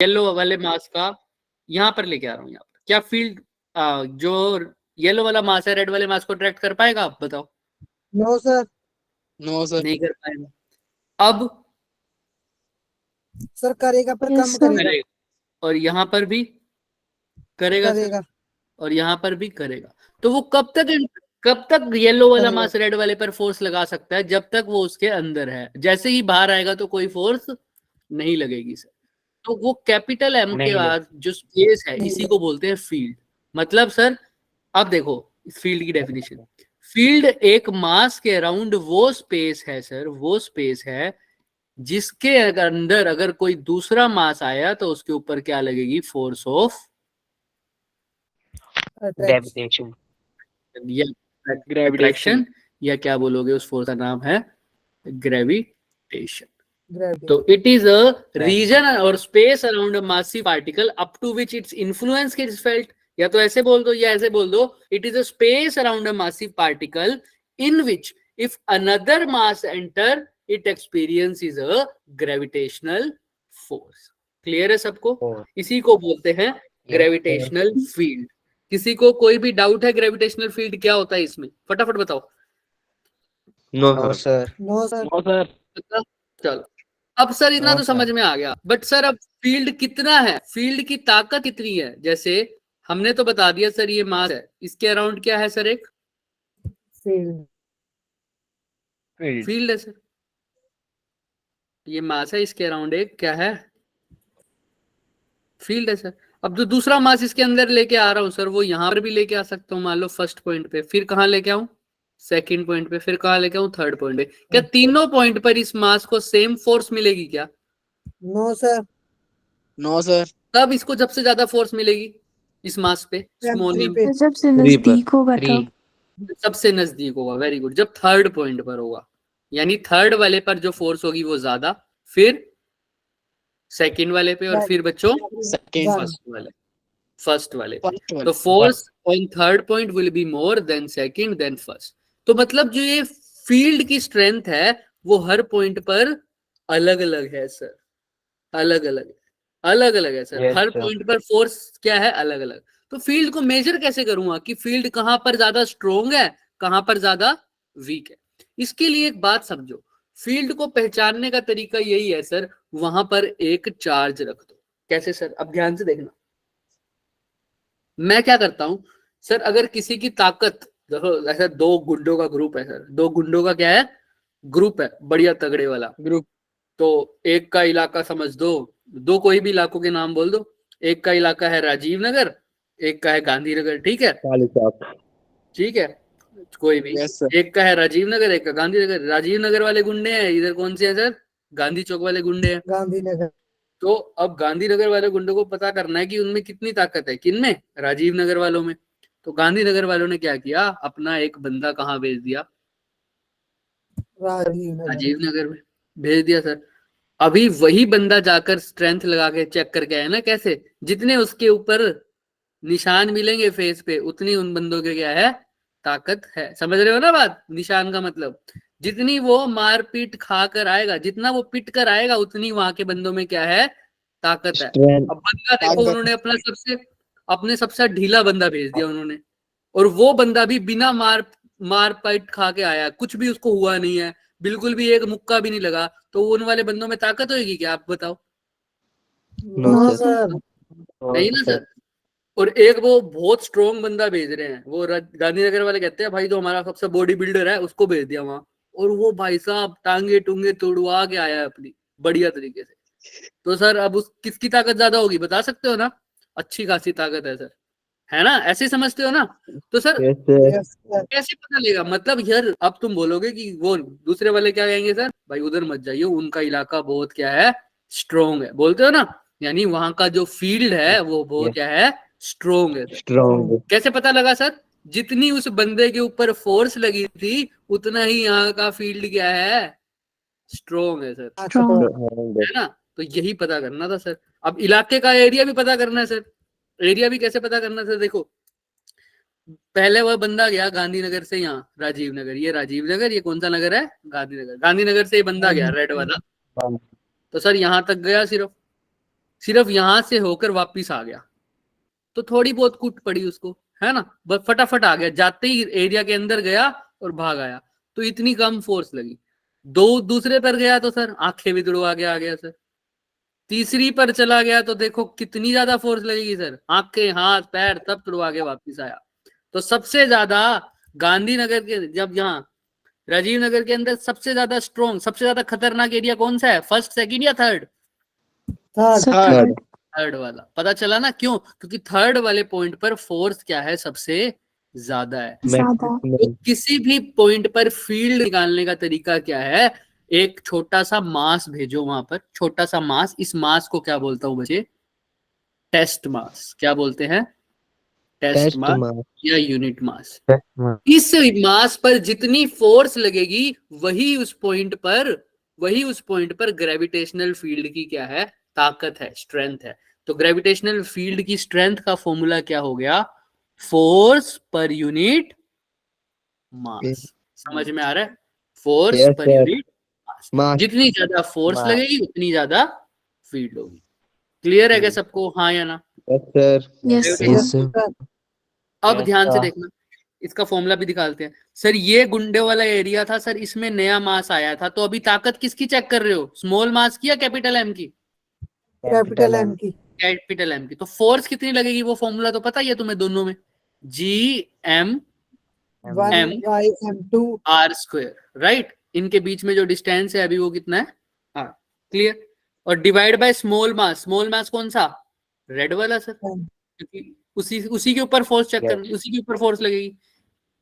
Yellow वाले मास का यहाँ पर लेके आ रहा हूँ। यहाँ पर क्या फील्ड जो येलो वाला मास है रेड वाले मास को अट्रैक्ट कर पाएगा? आप बताओ। No sir. No sir. नहीं कर पाएगा। अब सर करेगा पर Yes, कम sir. करेगा। करेगा और यहाँ पर भी करेगा सर, करेगा। और यहाँ पर भी करेगा। तो वो कब तक येलो वाला करेगा। मास रेड वाले पर फोर्स लगा सकता है? जब तक वो उसके अंदर है। जैसे ही बाहर आएगा तो कोई फोर्स नहीं लगेगी सर। तो वो कैपिटल एम के बाद जो स्पेस है इसी को बोलते हैं फील्ड। मतलब सर अब देखो इस फील्ड की डेफिनेशन। फील्ड एक मास के अराउंड वो स्पेस है सर, वो स्पेस है जिसके अंदर अगर कोई दूसरा मास आया तो उसके ऊपर क्या लगेगी? Force of Gravitation. या ग्रेविटेशन, या क्या बोलोगे उस फोर्स का नाम है? ग्रेविटेशन। तो इट इज अ रीजन और space around a massive particle up to which its influence is felt. या तो ऐसे बोल दो या ऐसे बोल दो, it is a space around a massive particle in which if another mass enter it experiences a gravitational force. Clear है सबको? इसी को बोलते हैं ग्रेविटेशनल फील्ड। किसी को कोई भी डाउट है ग्रेविटेशनल फील्ड क्या होता है इसमें? फटाफट बताओ। No, sir. No sir. No sir. चलो अब सर इतना तो समझ में आ गया, बट सर अब फील्ड कितना है? फील्ड की ताकत कितनी है? जैसे हमने तो बता दिया सर ये मास है, इसके अराउंड क्या है सर? एक फील्ड। फील्ड है सर। ये मास है, इसके अराउंड एक क्या है? फील्ड है सर। अब जो दूसरा मास इसके अंदर लेके आ रहा हूं सर, वो यहां पर भी लेके आ सकता हूं मान लो फर्स्ट पॉइंट पे, फिर कहां लेके आऊं? सेकंड पॉइंट पे, फिर कहां लेके आऊं? थर्ड पॉइंट पे। क्या तीनों पॉइंट पर इस मास को सेम फोर्स मिलेगी क्या? No sir. No sir. तब इसको सबसे ज्यादा फोर्स मिलेगी इस मास पे, स्मॉल M3 पे। सबसे नजदीक होगा तब। सबसे नजदीक होगा। Very good. जब थर्ड पॉइंट पर होगा, यानी थर्ड वाले पर जो फोर्स होगी वो ज्यादा, फिर सेकंड वाले पे, और फिर बच्चों सेकंड। फर्स्ट वाले पे। तो force on third point will be more than second than first. तो मतलब जो ये फील्ड की स्ट्रेंथ है वो हर पॉइंट पर अलग अलग है सर। अलग अलग है सर। हर पॉइंट पर फोर्स क्या है? अलग अलग। तो फील्ड को मेजर कैसे करूंगा कि फील्ड कहां पर ज्यादा स्ट्रोंग है, कहां पर ज्यादा वीक है? इसके लिए एक बात समझो, फील्ड को पहचानने का तरीका यही है सर, वहां पर एक चार्ज रख दो। कैसे सर? अब ध्यान से देखना। मैं क्या करता हूं सर, अगर किसी की ताकत, देखो ऐसा दो गुंडों का ग्रुप है सर, दो गुंडों का क्या है? ग्रुप है, बढ़िया तगड़े वाला ग्रुप। तो एक का इलाका समझ दो, दो कोई भी इलाकों के नाम बोल दो। एक का इलाका है राजीव नगर, एक का है गांधीनगर। ठीक है, ठीक है, कोई भी। Yes sir. एक का है राजीव नगर, एक का गांधीनगर। राजीव नगर वाले गुंडे हैं इधर, कौन से हैं सर? गांधी चौक वाले गुंडे हैं। गांधीनगर। तो अब गांधीनगर वाले गुंडों को पता करना है कि उनमें कितनी ताकत है। किन में? राजीव नगर वालों में। तो गांधीनगर वालों ने क्या किया? अपना एक बंदा कहाँ भेज दिया? राजीव नगर में भेज दिया सर। अभी वही बंदा जाकर स्ट्रेंथ लगा के चेक करके आया ना, कैसे? जितने उसके ऊपर निशान मिलेंगे फेस पे, उतनी उन बंदों के क्या है? ताकत है। समझ रहे हो ना बात? निशान का मतलब जितनी वो मार पीट खा कर आएगा, जितना वो पिट कर आएगा, उतनी वहां के बंदों में क्या है? ताकत है। अब बंदा देखो, उन्होंने अपने सबसे ढीला बंदा भेज दिया उन्होंने, और वो बंदा भी बिना मार पीट खा के आया, कुछ भी उसको हुआ नहीं है, बिल्कुल भी एक मुक्का भी नहीं लगा। तो उन वाले बंदों में ताकत होगी क्या? आप बताओ। No sir. नहीं ना सर। और एक वो बहुत स्ट्रोंग बंदा भेज रहे हैं, वो गांधीनगर वाले कहते हैं भाई जो हमारा सबसे बॉडी बिल्डर है उसको भेज दिया वहां, और वो भाई साहब टांगे टूंगे तोड़वा के आया है अपनी बढ़िया तरीके से। तो सर अब उस किसकी ताकत ज्यादा होगी बता सकते हो ना? अच्छी खासी ताकत है सर, है ना? ऐसे समझते हो ना? तो सर कैसे पता लगेगा? मतलब यार अब तुम बोलोगे कि वो दूसरे वाले क्या कहेंगे सर, भाई उधर मत जाइए, उनका इलाका बहुत क्या है? स्ट्रोंग है, बोलते हो ना? यानी वहां का जो फील्ड है वो बहुत क्या है? स्ट्रोंग है। स्ट्रोंग कैसे पता लगा सर? जितनी उस बंदे के ऊपर फोर्स लगी थी उतना ही यहाँ का फील्ड क्या है? स्ट्रोंग है सर, है ना? तो यही पता करना था सर। अब इलाके का एरिया भी पता करना है सर। एरिया भी कैसे पता करना सर? देखो पहले वह बंदा गया गांधीनगर से यहाँ राजीव नगर, ये राजीव नगर, ये कौन सा नगर है? गांधीनगर। गांधीनगर से ये बंदा गया रेड वाला, तो सर यहाँ तक गया सिर्फ, सिर्फ यहां से होकर वापिस आ गया, तो थोड़ी बहुत कूट पड़ी उसको, है ना, बस फटाफट आ गया, जाते ही एरिया के अंदर गया और भाग आया, तो इतनी कम फोर्स लगी। दूसरे पर गया तो सर आंखें भी तुड़वा के आ गया सर। तीसरी पर चला गया तो देखो कितनी ज्यादा फोर्स लगेगी सर, आंखें हाथ पैर तब तुड़वा के वापिस आया। तो सबसे ज्यादा गांधीनगर के, जब यहाँ राजीव नगर के अंदर सबसे ज्यादा स्ट्रॉन्ग, सबसे ज्यादा खतरनाक एरिया कौन सा है, फर्स्ट सेकंड या थर्ड? थर्ड थर्ड थर्ड वाला। पता चला ना क्यों? क्योंकि थर्ड वाले पॉइंट पर फोर्स क्या है, सबसे ज्यादा है। ज्यादा तो किसी भी पॉइंट पर फील्ड निकालने का तरीका क्या है, एक छोटा सा मास भेजो वहां पर, छोटा सा मास, इस मास को क्या बोलता हूं बच्चे, टेस्ट मास। क्या बोलते हैं? टेस्ट मास या यूनिट मास। इस मास पर जितनी फोर्स लगेगी वही उस पॉइंट पर ग्रेविटेशनल फील्ड की क्या है, ताकत है, स्ट्रेंथ है। तो ग्रेविटेशनल फील्ड की स्ट्रेंथ का फॉर्मूला क्या हो गया, फोर्स पर यूनिट मास। समझ में आ रहा है? Force per unit mass. जितनी ज्यादा फोर्स लगेगी उतनी ज्यादा फील्ड होगी। क्लियर है क्या सबको? हाँ या ना? यस सर अब ध्यान से देखना, इसका फॉर्मूला भी निकालते हैं। सर ये गुंडे वाला एरिया था सर, इसमें नया मास आया था, तो अभी ताकत किसकी चेक कर रहे हो, स्मॉल मास की या कैपिटल एम की? कैपिटल एम की। कैपिटल एम की। तो फोर्स कितनी लगेगी वो फॉर्मूला तो पता ही है तुम्हें दोनों में, GM 1/m2 R square, right. इनके बीच में जो डिस्टेंस है अभी वो कितना है, R। क्लियर? और divide by small mass. Small mass कौन सा? रेड वाला सर, क्योंकि उसी के ऊपर फोर्स चेक करना, उसी के ऊपर फोर्स लगेगी।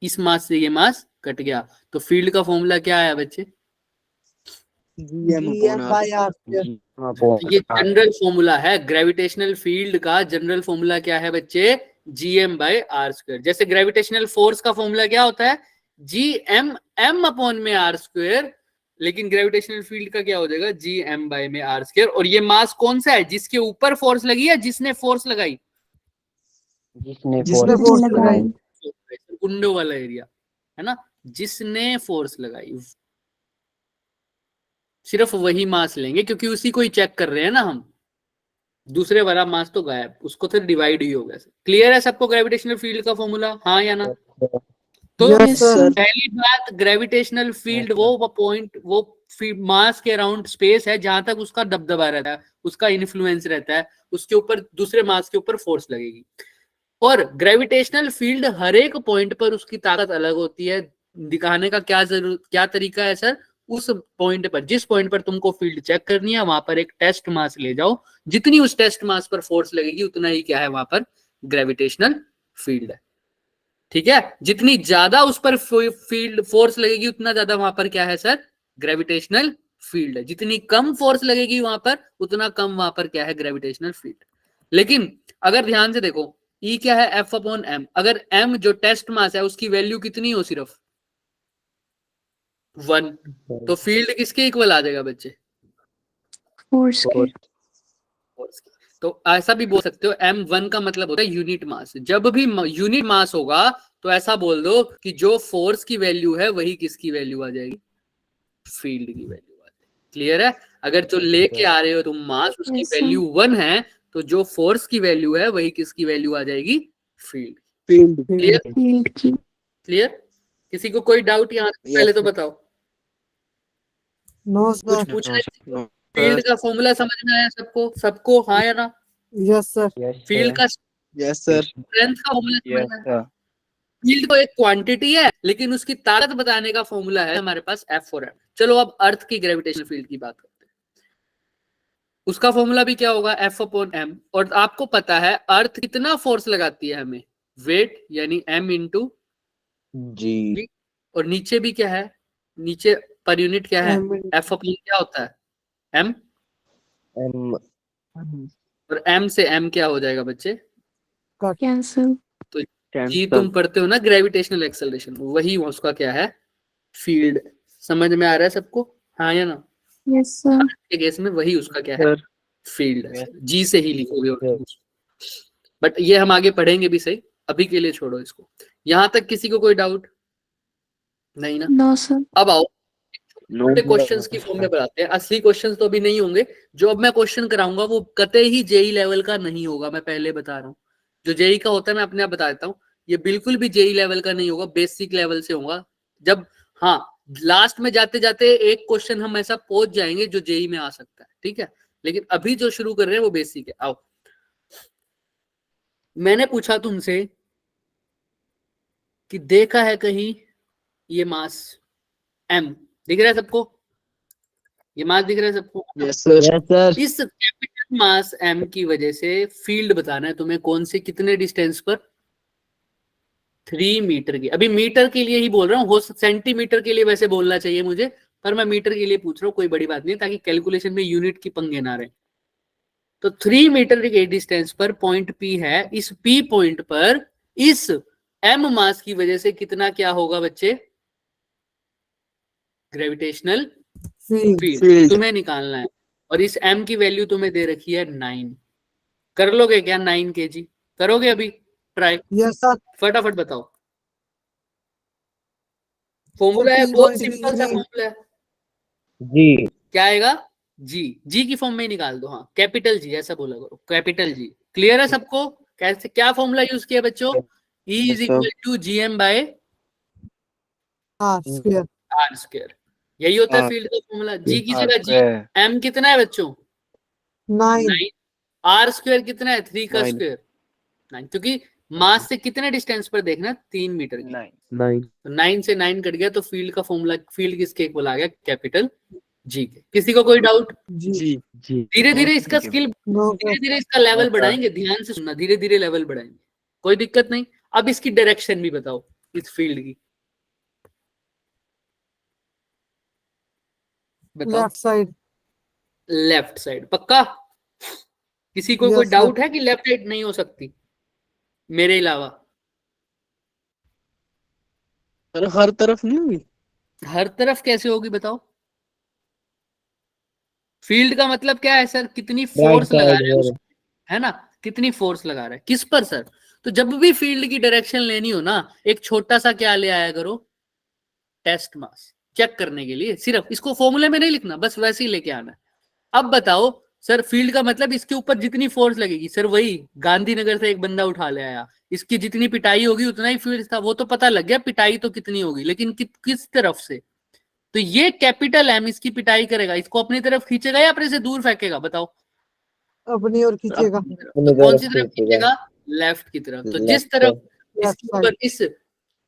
इस मास से ये मास कट गया, तो फील्ड का फॉर्मूला क्या आया बच्चे? GM/r ये जनरल फॉर्मूला है ग्रेविटेशनल फील्ड का। जनरल फॉर्मूला क्या है बच्चे? GM/r square. जैसे ग्रेविटेशनल फोर्स का फॉर्मूला क्या होता है, GM/m/r स्क्वायर, लेकिन ग्रेविटेशनल फील्ड का क्या हो जाएगा, GM/r स्क्वायर। और ये मास कौन सा है, जिसके ऊपर फोर्स लगी है, जिसने फोर्स लगाई? जिसने फोर्स लगाई। गुंडो वाला एरिया है ना, जिसने फोर्स लगाई, सिर्फ वही मास लेंगे, क्योंकि उसी को ही चेक कर रहे हैं ना हम। दूसरे वाला मास तो गायब, उसको तो डिवाइड ही हो गया। क्लियर है सबको ग्रेविटेशनल फील्ड का फॉर्मूला? हाँ या ना? तो Yes, sir. पहली बात, ग्रेविटेशनल फील्ड वो पॉइंट, वो मास के अराउंड स्पेस है जहां तक उसका दबदबा रहता है, उसका इन्फ्लुएंस रहता है, उसके ऊपर दूसरे मास के ऊपर फोर्स लगेगी। और ग्रेविटेशनल फील्ड हर एक पॉइंट पर उसकी ताकत अलग होती है। दिखाने का क्या तरीका है सर, उस पॉइंट पर, जिस पॉइंट पर तुमको फील्ड चेक करनी है, वहां पर एक टेस्ट मास ले जाओ, जितनी उस टेस्ट मास पर फोर्स लगेगी उतना ही क्या है वहां पर ग्रेविटेशनल फील्ड है। ठीक है? जितनी ज्यादा उस पर फील्ड फोर्स लगेगी उतना ज्यादा वहां पर क्या है सर, ग्रेविटेशनल फील्ड है। जितनी कम फोर्स लगेगी वहां पर उतना कम वहां पर क्या है, ग्रेविटेशनल फील्ड। लेकिन अगर ध्यान से देखो, E क्या है, F/m। अगर m जो टेस्ट मास है उसकी वैल्यू कितनी हो, सिर्फ 1, तो फील्ड किसके इक्वल आ जाएगा बच्चे, फोर्स के फोर्स की। तो ऐसा भी बोल सकते हो, m1 का मतलब होता है यूनिट मास। जब भी यूनिट मास होगा तो ऐसा बोल दो कि जो फोर्स की वैल्यू है वही किसकी वैल्यू आ जाएगी, फील्ड की वैल्यू आ जाएगी। क्लियर है? अगर जो लेके आ रहे हो तुम मास, उसकी Yes, sir. वैल्यू 1 है, तो जो फोर्स की वैल्यू है वही किसकी वैल्यू आ जाएगी, फील्ड। Field clear? फील्ड की क्लियर? किसी को कोई डाउट यहाँ पहले तो बताओ, नो कुछ सर। पूछना? फील्ड का फॉर्मूला समझ में आया सबको? सबको हाँ या ना? Yes sir. फील्ड का यस सर स्ट्रेंथ का फॉर्मूला समझ में आया? फील्ड तो एक क्वांटिटी है, लेकिन उसकी ताकत बताने का फॉर्मूला है हमारे पास F और M। चलो अब अर्थ की ग्रेविटेशनल फील्ड की बात करते हैं। उसका फॉर्मूला भी क्या होगा, F/m। और आपको पता है अर्थ कितना फोर्स लगाती है हमें, वेट, यानी m इंटू जी और नीचे भी क्या है, नीचे पर यूनिट क्या है, M F/m क्या होता है, m। एम और m से m क्या हो जाएगा बच्चे, कैंसिल तो जी तुम पढ़ते हो ना ग्रेविटेशनल एक्सेलरेशन, वही उसका क्या है, फील्ड। समझ में आ रहा है सबको? हाँ या ना? यस सर के केस में वही उसका क्या है, फील्ड है। जी से ही लिखोगे, बट ये हम आगे पढ़ेंगे भी सही, अभी के लिए छोड़ो इसको। यहां तक किसी को कोई डाउट नहीं ना? नो सर अब आओ, No. क्वेश्चंस की फॉर्म में बताते हैं। असली क्वेश्चंस तो अभी नहीं होंगे। जो अब मैं क्वेश्चन कराऊंगा वो कतई ही जेई लेवल का नहीं होगा, मैं पहले बता रहा हूँ। जो जेई का होता है मैं अपने आप बता देता हूँ, ये बिल्कुल भी जेई लेवल का नहीं होगा, बेसिक लेवल से होगा। जब हाँ लास्ट में जाते जाते एक क्वेश्चन हम ऐसा पहुंच जाएंगे जो जेई में आ सकता है, ठीक है। लेकिन अभी जो शुरू कर रहे हैं वो बेसिक है। आओ, मैंने पूछा तुमसे कि देखा है कहीं ये मास एम, दिख रहा है सबको? ये मास दिख रहा है सबको? Yes, sir. Yes, sir. इस कैपिटल मास एम की वजह से फील्ड बताना है तुम्हें, कौन से कितने डिस्टेंस पर? 3 मीटर की। अभी मीटर के लिए ही बोल रहा हूँ, हो सेंटीमीटर के लिए वैसे बोलना चाहिए मुझे, पर मैं मीटर के लिए पूछ रहा हूँ, कोई बड़ी बात नहीं, ताकि कैलकुलेशन में यूनिट की पंगे ना रहे। तो 3 मीटर के डिस्टेंस पर पॉइंट पी है। इस पी पॉइंट पर इस एम मास की वजह से कितना क्या होगा बच्चे? Gravitational field Field. तुम्हें निकालना है। और इस एम की वैल्यू तुम्हें दे रखी है 9। कर लोगे क्या 9 kg? करोगे अभी ट्राई? Yes sir. फटाफट बताओ। फॉर्मूला है, बहुत सिंपल सा फॉर्मूला है। G. क्या आएगा? जी। जी की फॉर्म में ही निकाल दो। हाँ, कैपिटल जी ऐसा बोला करो, कैपिटल जी। क्लियर है सबको? कैसे क्या फॉर्मूला यूज किया बच्चों? E is equal to G M by R square. R square. यही होता है R. फील्ड का फॉर्मूला। जी की जगह जी। एम कितना है बच्चों? 9। 9। आर स्क्वायर कितना है? 3 का 9. स्क्वायर 9, क्योंकि मास से कितने डिस्टेंस पर देखना? 3 मीटर की। 9. तो 9 से 9 कट गया, तो फील्ड का फॉर्मूला, फील्ड किसके इक्वल आ गया? कैपिटल जी के। किसी को कोई डाउट? जी। G. धीरे धीरे इसका स्किल, नो धीरे सर। धीरे इसका लेवल बढ़ाएंगे, ध्यान से सुनना, धीरे धीरे लेवल बढ़ाएंगे, कोई दिक्कत नहीं। अब इसकी डायरेक्शन भी बताओ, इस फील्ड की बताओ। Left side. लेफ्ट साइड पक्का? किसी को कोई यस सर। डाउट है कि लेफ्ट साइड नहीं हो सकती मेरे अलावा? सर हर तरफ नहीं हुई। हर तरफ कैसे होगी बताओ? फील्ड का मतलब क्या है सर? कितनी फोर्स लगा रहे हैं है ना? कितनी फोर्स लगा रहा है किस पर सर? तो जब भी फील्ड की डायरेक्शन लेनी हो ना, एक छोटा सा क्या ले आया करो? टेस्ट मास, चेक करने के लिए। सिर्फ इसको फॉर्मूले में नहीं लिखना, बस वैसे ही लेके आना है। अब बताओ सर, फील्ड का मतलब इसके ऊपर जितनी फोर्स लगेगी सर, वही गांधीनगर से एक बंदा उठा ले आया, इसकी जितनी पिटाई होगी उतना ही फील्ड था, वो तो पता लग गया पिटाई तो कितनी होगी, लेकिन किस तरफ से? तो ये कैपिटल एम इसकी पिटाई करेगा, इसको अपनी तरफ खींचेगा या अपने से दूर फेंकेगा बताओ? अपनी ओर खींचेगा। अपनी तरफ। तो कौन सी तरफ खींचेगा? लेफ्ट की तरफ। तो जिस तरफ लेफ्ट इसके ऊपर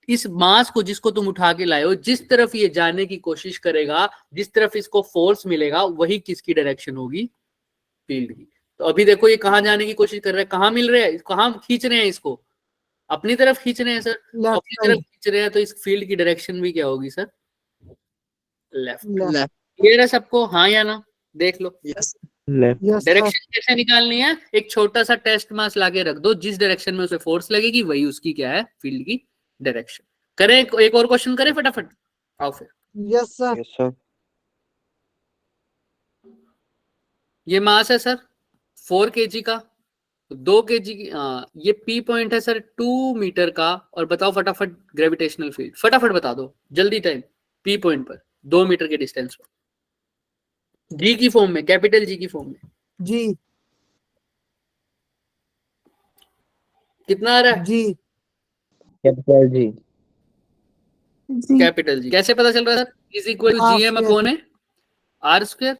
इस मास को जिसको तुम उठा के लाए हो, जिस तरफ ये जाने की कोशिश करेगा, जिस तरफ इसको फोर्स मिलेगा, वही किसकी डायरेक्शन होगी? फील्ड की। तो अभी देखो ये कहां जाने की कोशिश कर रहा है, कहां मिल रहा है, कहां खींच रहे हैं इसको? अपनी तरफ खींच रहे हैं सर। लेफ्ट अपनी तरफ खींच रहे हैं, तो इस फील्ड की डायरेक्शन भी क्या होगी सर? लेफ्ट। लेफ्ट। क्लियर है सबको? हाँ या ना? देख लो। Yes left. Yes sir. Direction कैसे निकालनी है? एक छोटा सा टेस्ट मास लाके रख दो, जिस डायरेक्शन में उसे फोर्स लगेगी वही उसकी क्या है? फील्ड की डायरेक्शन। करें एक और क्वेश्चन करें फटाफट? आओ फिर। Yes sir. Yes sir. ये मास है सर 4 kg का, 2 kg की। ये पी पॉइंट है सर 2 मीटर का। और बताओ फटाफट ग्रेविटेशनल फील्ड, फटाफट बता दो जल्दी, टाइम। पी पॉइंट पर 2 मीटर के डिस्टेंस पर, जी की फॉर्म में, कैपिटल जी की फॉर्म में जी। कितना आ रहा है? जी। Capital G. जी। Capital G. कैसे पता चल रहा है sir? Is equal to G M upon है आर स्क्वायर।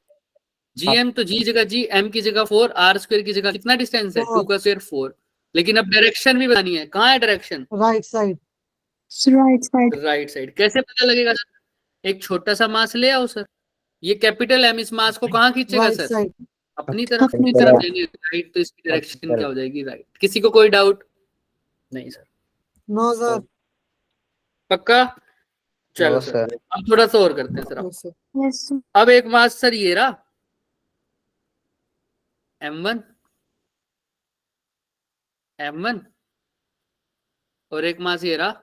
जी एम तो जी जगह जी, एम की जगह 4, आर स्क्वायर की जगह कितना डिस्टेंस है? 2 का स्क्वायर 4। लेकिन अब डायरेक्शन भी बतानी है, कहाँ है direction? Right side. Right side. Right side. कैसे पता लगेगा सर? एक छोटा सा मास ले आओ सर, ये कैपिटल एम इस मास को कहाँ खींचेगा राइट सर? साइड। अपनी तरफ। अपनी तरफ तरफ। लेंगे राइट, तो इसकी डायरेक्शन क्या हो जाएगी? राइट। किसी को कोई डाउट? नहीं सर? No sir. पक्का? चलो नो सर, सर। अब थोड़ा सा और करते हैं सर। Yes sir. यस। अब एक मास सर ये रहा m1, m1, और एक मास ये रहा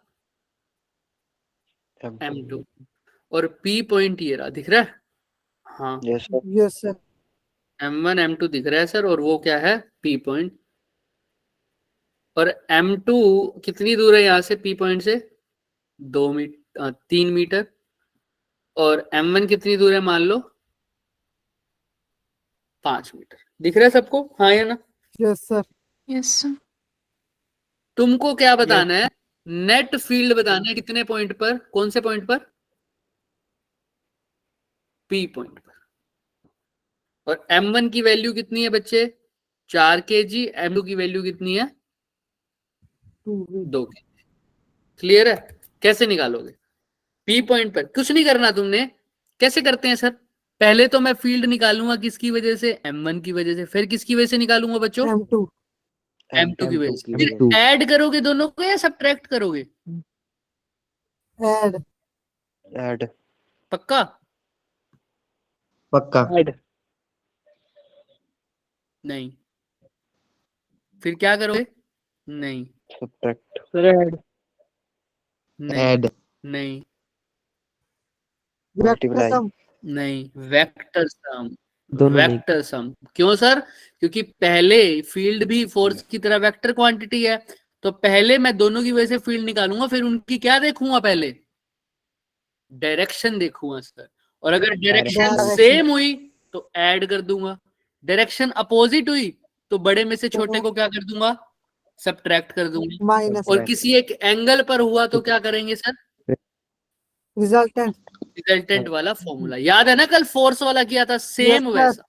m2, और P पॉइंट ये रहा, दिख रहा है? हाँ, yes sir. Yes sir. m1 m2 दिख रहा है सर, और वो क्या है? P point. और m2 कितनी दूर है यहाँ से P पॉइंट से? 3 मीटर। और m1 कितनी दूर है मान लो 5 मीटर। दिख रहा है सबको, हाँ या ना? Yes, sir. Yes, sir. तुमको क्या बताना है? नेट फील्ड बताना है। कितने पॉइंट पर? कौन से पॉइंट पर? P पॉइंट पर। और m1 की वैल्यू कितनी है बच्चे? 4 kg। m2 की वैल्यू कितनी है? 2 kg। क्लियर है? कैसे निकालोगे? P पॉइंट पर कुछ नहीं करना तुमने। कैसे करते हैं सर? पहले तो मैं फील्ड निकालूंगा किसकी वजह से? m1 की वजह से। फिर किसकी वजह से निकालूंगा बच्चों? M2. m2 की वजह से। M2 फिर ऐड करोगे दोनों को या सब्ट्रैक्ट करोगे? Add. ऐड पक्का? पक्का ऐड नहीं। फिर क्या करोगे? नहीं। सब्ट्रैक्ट सर ऐड नहीं। ऐड नहीं। Vector multiply sum. नहीं। Vector sum. दोनों नहीं। Vector sum. क्यों सर? क्योंकि पहले फील्ड भी फोर्स की तरह वेक्टर क्वांटिटी है, तो पहले मैं दोनों की वजह से फील्ड निकालूंगा, फिर उनकी क्या देखूंगा? पहले डायरेक्शन देखूंगा सर। और अगर डायरेक्शन Direction. सेम हुई तो ऐड कर दूंगा, डायरेक्शन अपोजिट हुई तो बड़े में से छोटे को क्या कर दूंगा? सब्ट्रैक्ट कर दूंगा। Minus. और किसी एक एंगल पर हुआ तो क्या करेंगे सर? Resultant. रिजल्टेंट वाला फॉर्मूला याद है ना? कल फोर्स वाला किया था, सेम Yes, sir. वैसा।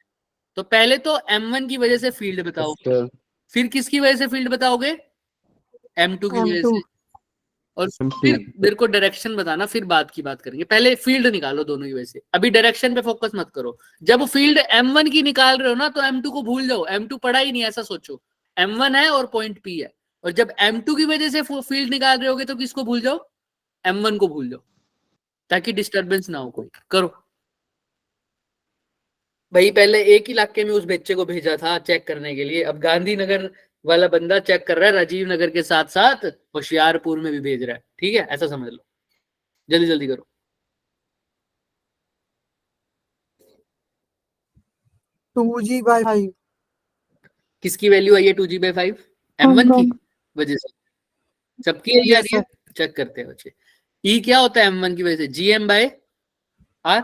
तो पहले तो m1 की वजह से फील्ड बताओ, फिर किसकी वजह से फील्ड बताओगे? m2 की वजह M2. से। और फिर मेरे को डायरेक्शन बताना, फिर बात की बात करेंगे। पहले फील्ड निकालो दोनों की वजह से, अभी डायरेक्शन पे फोकस मत करो। जब फील्ड m1 की निकाल रहे हो ना तो m2 को भूल जाओ, m2 पड़ा ही नहीं, ऐसा सोचो। m1 है और पॉइंट P है। और जब m2 की वजह से फील्ड निकाल रहे होगे तो किसको भूल जाओ? m1 को भूल जाओ, ताकि डिस्टरबेंस ना हो कोई। करो भाई। पहले एक इलाके में उस बच्चे को भेजा था चेक करने के लिए, अब गांधीनगर वाला बंदा चेक कर रहा है, राजीव नगर के साथ साथ होशियारपुर में भी भेज रहा है। ठीक है, ऐसा समझ लो। जल्दी जल्दी करो। 2G/5. किसकी वैल्यू आई है 2G/5? m1 की वजह से। सबकी आई आ रही है? चेक करते हैं बच्चे। E क्या होता है m1 की वजह से? gm/r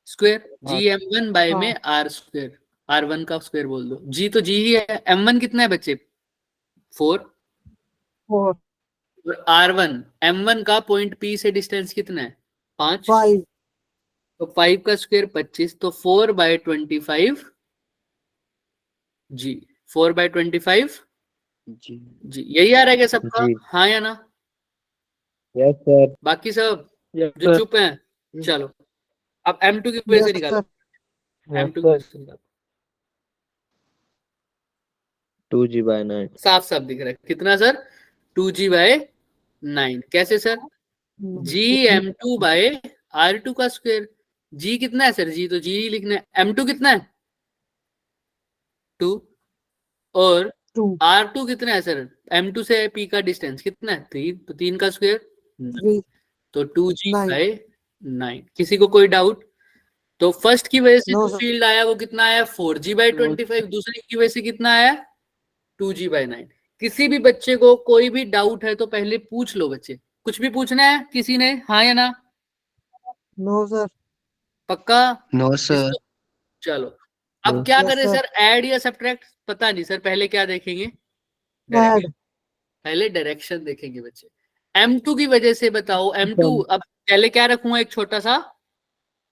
square. gm1 में r स्क्वायर, r1 का स्क्वायर बोल दो। g तो g ही है। m1 कितना है बच्चे? 4। 4. और r1 m1 का पॉइंट P से डिस्टेंस कितना है? 5। 5. तो 5 का स्क्वायर 25, तो 4/25 g। 4/25 जी जी। यही आ रहा है क्या सबका? जी। हाँ या ना? यस सर बाकी सब यस जो सर चुप हैं, चलो अब m2 की वजह से Yes, निकालो। sir. m2 की वजह से निकालो। 2G/9 साफ साफ दिख रहा है कितना सर? 2G/9। कैसे सर? gm2/r2 का स्क्वायर। g कितना है सर? g तो g ही लिखना है। m2 कितना है? 2। और 2. r2 कितना है सर? m2 से p का डिस्टेंस कितना है? 3। तो 3 का स्क्वायर 3. तो 2G/9। किसी को कोई डाउट? तो फर्स्ट की वजह से No, जो sir. फील्ड आया वो कितना आया? 4G/25। दूसरी की वजह से कितना आया? 2G/9। किसी भी बच्चे को कोई भी डाउट है तो पहले पूछ लो बच्चे। कुछ भी पूछना है किसी ने? हाँ या ना? No, sir. पक्का? नो सर चलो अब क्या Yes, करें sir. सर? ऐड या सब्ट्रैक्ट? पता नहीं सर, पहले क्या देखेंगे? Add. पहले डायरेक्शन देखेंगे बच्चे। m2 की वजह से बताओ। m2 अब पहले क्या रखूंगा? एक छोटा सा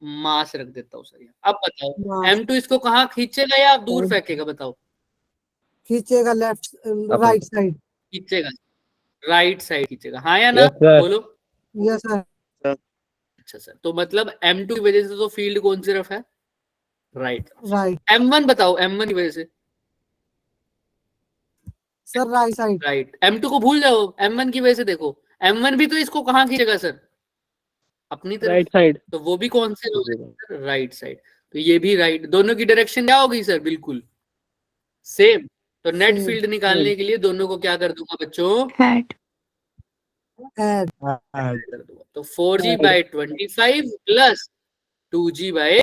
मास रख देता हूँ सर। अब बताओ Mass. m2 इसको कहाँ खींचेगा या दूर फेंकेगा? बताओ। खींचेगा लेफ्ट राइट साइड. खींचेगा, राइट साइड खींचेगा। हाँ या ना? यस सर बोलो। Yes sir. अच्छा सर, तो मतलब m2 की वजह से तो फील्ड कौन सी तरफ है? राइट। राइट. m1 बताओ, m1 की वजह से। Sir right side. Right. m2 को भूल जाओ, m1 की वजह से देखो। m1 भी तो इसको कहाँ खींचेगा सर? अपनी तरफ। राइट साइड तो वो भी कौन से? Right side. तो ये भी राइट। दोनों की डायरेक्शन क्या होगी सर? बिल्कुल सेम। तो नेट Same. फील्ड निकालने के लिए दोनों को क्या कर दूंगा बच्चों? Add. Add. कर दूंगा। तो 4G/25 प्लस 2G/9।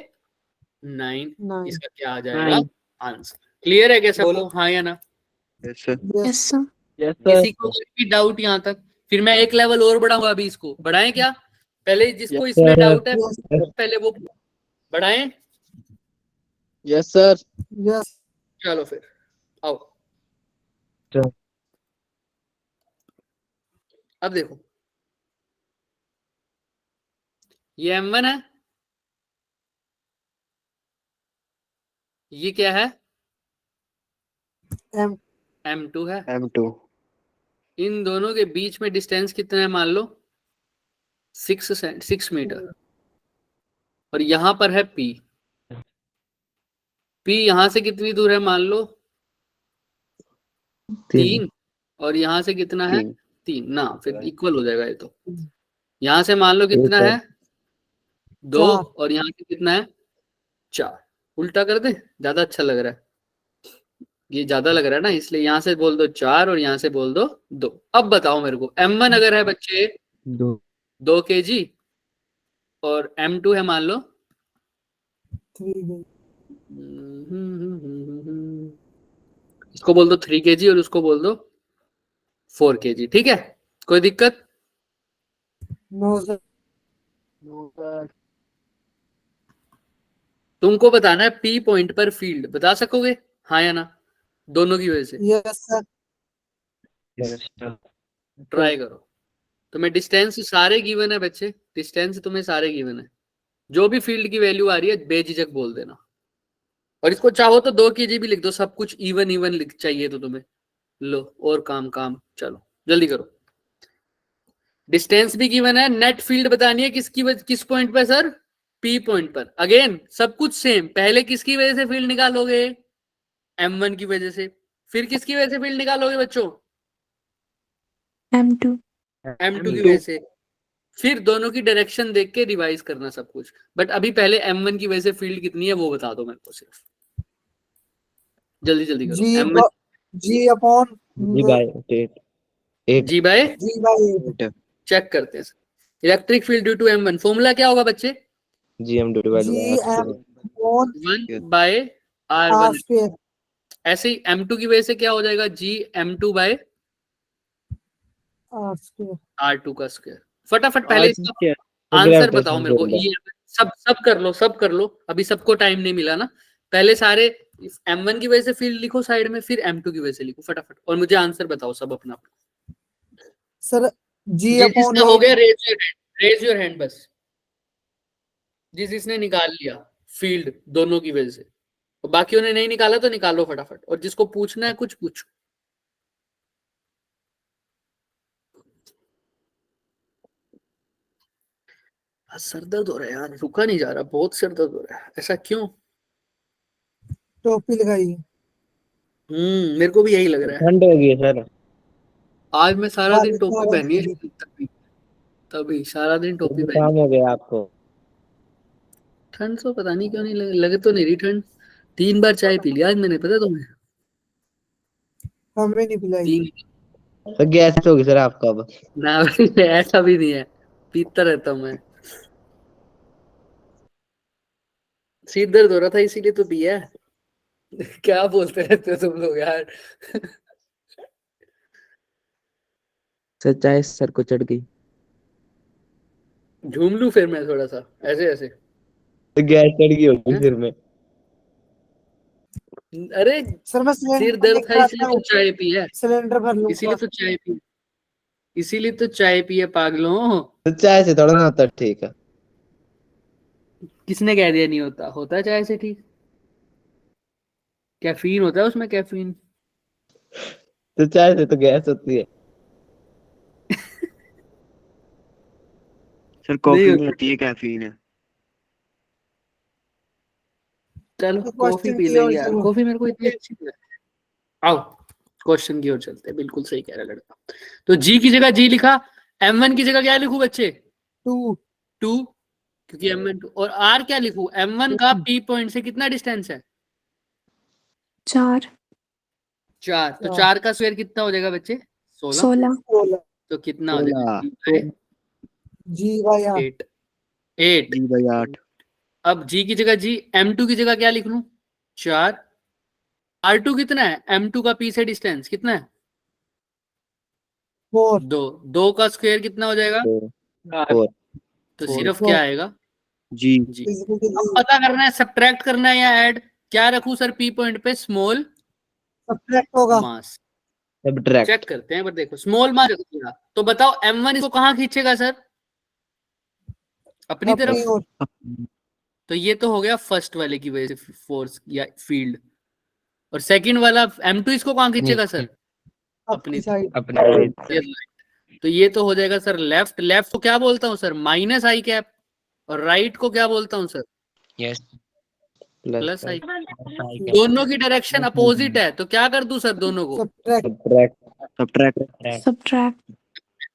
9. इसका क्या आ जाएगा आंसर? क्लियर है क्या सबको? हाँ या ना? Yes sir Yes. Yes, sir. Yes किसी को कोई भी डाउट यहाँ तक? फिर मैं एक लेवल और बढ़ाऊंगा अभी। इसको बढ़ाएं क्या? पहले जिसको Yes, इसमें sir. डाउट है Yes, पहले वो बढ़ाएं। Yes, sir. yes, चलो फिर आओ। Sir. अब देखो ये M1 है, ये क्या है M, M2 है। M2. इन दोनों के बीच में डिस्टेंस कितना है मान लो 6 मीटर, और यहां पर है P। P यहां से कितनी दूर है मान लो 3, और यहां से कितना है 3 ना, फिर इक्वल हो जाएगा ये तो। यहां से मान लो कितना ठीक है। है 2, 4, और यहाँ से कितना है 4। उल्टा कर दे, ज्यादा अच्छा लग रहा है, ये ज्यादा लग रहा है ना, इसलिए यहां से बोल दो 4 और यहां से बोल दो 2। अब बताओ मेरे को M1 अगर है बच्चे 2. 2 kg और M2 है मान लो 3, इसको बोल दो 3 kg और उसको बोल दो 4 kg। ठीक है, कोई दिक्कत? no, sir. तुमको बताना है P पॉइंट पर फील्ड, बता सकोगे हाँ या ना, दोनों की वजह से Yes, sir. Yes, sir. Try करो। तुम्हें डिस्टेंस सारे गिवन है बच्चे, डिस्टेंस तुम्हें सारे गिवन है, जो भी फील्ड की वैल्यू आ रही है बेझिझक बोल देना। और इसको चाहो तो 2 kg भी लिख दो, सब कुछ इवन इवन लिख चाहिए तो तुम्हें। लो और काम चलो जल्दी करो। डिस्टेंस भी गिवन है, नेट फील्ड बतानी है किस पॉइंट पर सर, P पॉइंट पर। अगेन सब कुछ सेम, पहले किसकी वजह से फील्ड निकालोगे M1 की वजह से, फिर किसकी वजह से फील्ड निकालोगे बच्चों M2. M2 की वजह से, फिर दोनों की डायरेक्शन देख के रिवाइज करना सब कुछ। बट अभी पहले M1 की वजह से फील्ड कितनी है वो बता दो मेरे को सिर्फ, जल्दी जल्दी करो। G, M1 G upon G by 8. 8. G by G by 8. Check करते हैं। Electric field due to M1 formula क्या होगा बच्चे, GM divided by G R M square. upon 1 by R R1। square. ऐसे ही M2 की वजह से क्या हो जाएगा G M2 bye R square. R2 का स्क्वायर। फटाफट पहले R इसका square. आंसर बताओ मेरे को। Gravitational ये सब कर लो, अभी सबको टाइम नहीं मिला ना। पहले सारे M1 की वजह से फील्ड लिखो साइड में, फिर M2 की वजह से लिखो फटाफट, और मुझे आंसर बताओ सब अपना अपना। Sir, G जिस upon जिसका हो A. गया रेज योर हैंड बस, जिसने निकाल लिया फील्ड दोनों की वजह से, और बाकियों ने नहीं निकाला तो निकालो फटाफट, और जिसको पूछना है कुछ पूछो। सर दर्द हो रहा है यार, रुका नहीं जा रहा, बहुत सर दर्द हो रहा है, ऐसा क्यों? टोपी लगाई. मेरे को भी यही लग रहा है। ठंड हो गई है सर। आज मैं सारा दिन बारिश टोपी आ पहनी है, रही तभी सारा दिन टोपी पहनी। काम हो गया आपको। ठंड तो पता नहीं क्यों नहीं लगे तो नहीं रही ठंड। 3 बार चाय पी लिया आज मैंने, पता तुम्हें, हमें नहीं पिलाई. 3। तो गैस होगी सर आपका अब। ना ऐसा भी नहीं है, पीता रहता हूँ मैं। सिर दर्द हो रहा था इसीलिए तो पिया है। क्या बोलते रहते हो तुम लोग यार। सच्चाई सर को चढ़ गई। झूम लूं फिर मैं थोड़ा सा ऐसे ऐसे। तो गैस चढ़ गई होगी सिर में। अरे सर मैं सिर सिलेंडर दर्द था लेकर आता इसलिए तो हूँ. चाय पी है, सिलेंडर भर लूंगा. इसीलिए तो चाय पी है पागलों। सच्चाई से थोड़ा ना होता ठीक है। किसने कह दिया नहीं होता, होता है चाय से ठीक। कैफीन होता है उसमें, कैफीन। सच्चाई से तो गैस होती है। सर कॉफी नहीं नहीं होती है, कैफीन है। चलो तो कॉफी क्वेश्चन पी की ओर लेंगे यार, चलो. कॉफी मेरे को इतनी अच्छी नहीं लगती। आओ क्वेश्चन की ओर चलते हैं, बिल्कुल सही कह रहा लड़का। तो जी की जगह जी लिखा, M1 की जगह क्या लिखूं बच्चे 2. 2, क्योंकि M1 2, और R क्या लिखूं, M1 का P पॉइंट से कितना डिस्टेंस है 4. 4, तो 4 का स्क्वायर कितना हो जाएगा बच्चे 16। 16. तो कितना हो जाएगा G by R. 8 8। जी भाई 8। अब जी की जगह जी, M2 की जगह क्या लिख लूं 4। R2 कितना है, M2 का P से डिस्टेंस कितना है 4. 2, 2 का स्क्वायर कितना हो जाएगा 4। तो Four. सिर्फ Four. क्या आएगा? जी जी। is equal to अब G. पता करना है सब्ट्रैक्ट करना है या ऐड, क्या रखूं सर पी पॉइंट पे? स्मॉल Subtract होगा मास। सब्ट्रैक्ट चेक करते हैं, पर देखो स्मॉल मास रख दिया, तो बताओ M1 इसको कहाँ खींचेगा सर? अपनी अपनी तरफ। ओर तो ये तो हो गया फर्स्ट वाले की वजह से फोर्स या फील्ड, और सेकंड वाला M2 इसको कहाँ खींचेगा सर? अपनी साइड अपने ये तो ये तो हो जाएगा सर लेफ्ट। लेफ्ट को क्या बोलता हूँ सर? माइनस आई कैप। और राइट को क्या बोलता हूँ सर? यस प्लस आई। प्लस दोनों की डायरेक्शन अपोजिट है, तो क्या कर दूं सर दोनों को? Subtract सब्ट्रैक्ट subtract,